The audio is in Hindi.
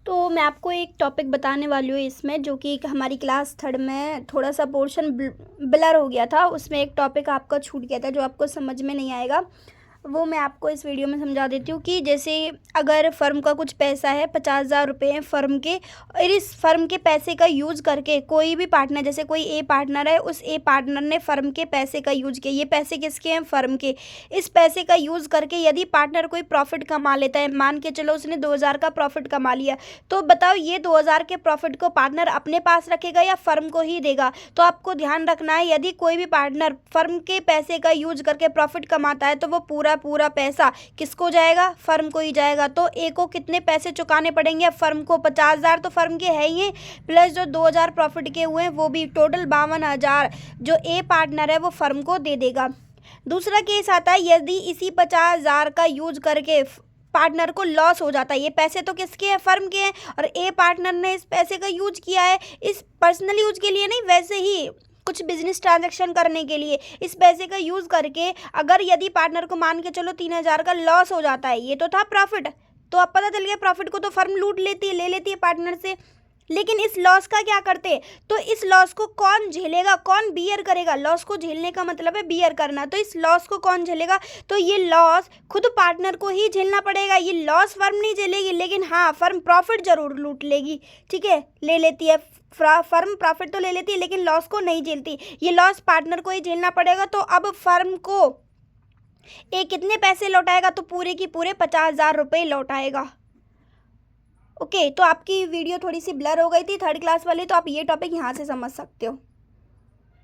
तो मैं आपको एक टॉपिक बताने वाली हूँ इसमें, जो कि हमारी क्लास थर्ड में थोड़ा सा पोर्शन ब्लर हो गया था। उसमें एक टॉपिक आपका छूट गया था जो आपको समझ में नहीं आएगा, वो मैं आपको इस वीडियो में समझा देती हूँ। कि जैसे अगर फ़र्म का कुछ पैसा है, 50,000 रुपये हैं फ़र्म के, और इस फ़र्म के पैसे का यूज़ करके कोई भी पार्टनर, जैसे कोई ए पार्टनर है, उस ए पार्टनर ने फ़र्म के पैसे का यूज़ किया। ये पैसे किसके हैं? फ़र्म के। इस पैसे का यूज़ करके यदि पार्टनर कोई प्रॉफिट कमा लेता है, मान के चलो उसने 2,000 का प्रॉफिट कमा लिया, तो बताओ ये 2,000 के प्रॉफिट को पार्टनर अपने पास रखेगा या फ़र्म को ही देगा? तो आपको ध्यान रखना है, यदि कोई भी पार्टनर फ़र्म के पैसे का यूज़ करके प्रॉफिट कमाता है तो वो पूरा पैसा किसको जाएगा? फ़र्म को ही जाएगा। तो ए को कितने पैसे चुकाने पड़ेंगे? फ़र्म को 50,000 तो फ़र्म के है ही हैं, प्लस जो 2,000 प्रॉफिट के हुए हैं वो भी, टोटल 52,000 जो ए पार्टनर है वो फ़र्म को दे देगा। दूसरा केस आता है, यदि इसी 50,000 का यूज करके पार्टनर को लॉस हो जाता है। ये पैसे तो किसके हैं? फ़र्म के हैं, और ए पार्टनर ने इस पैसे का यूज किया है इस पर्सनल यूज के लिए नहीं, वैसे ही कुछ बिजनेस ट्रांजैक्शन करने के लिए इस पैसे का यूज़ करके, अगर यदि पार्टनर को मान के चलो 3,000 का लॉस हो जाता है, ये तो था प्रॉफिट, तो अब पता चल गया प्रॉफिट को तो फर्म लूट लेती है, ले लेती है पार्टनर से। लेकिन इस लॉस का क्या करते? तो इस लॉस को कौन झेलेगा, कौन बियर करेगा? लॉस को झेलने का मतलब है बियर करना। तो इस लॉस को कौन झेलेगा? तो ये लॉस खुद पार्टनर को ही झेलना पड़ेगा। ये लॉस फर्म नहीं झेलेगी, लेकिन हाँ, फर्म प्रॉफिट जरूर लूट लेगी। ठीक है, ले लेती है फर्म, प्रॉफिट तो ले लेती है लेकिन लॉस को नहीं झेलती। ये लॉस पार्टनर को ही झेलना पड़ेगा। तो अब फर्म को ए कितने पैसे लौटाएगा? तो पूरे की पूरे 50,000 रुपये लौटाएगा। ओके, तो आपकी वीडियो थोड़ी सी ब्लर हो गई थी थर्ड क्लास वाली, तो आप ये टॉपिक यहाँ से समझ सकते हो।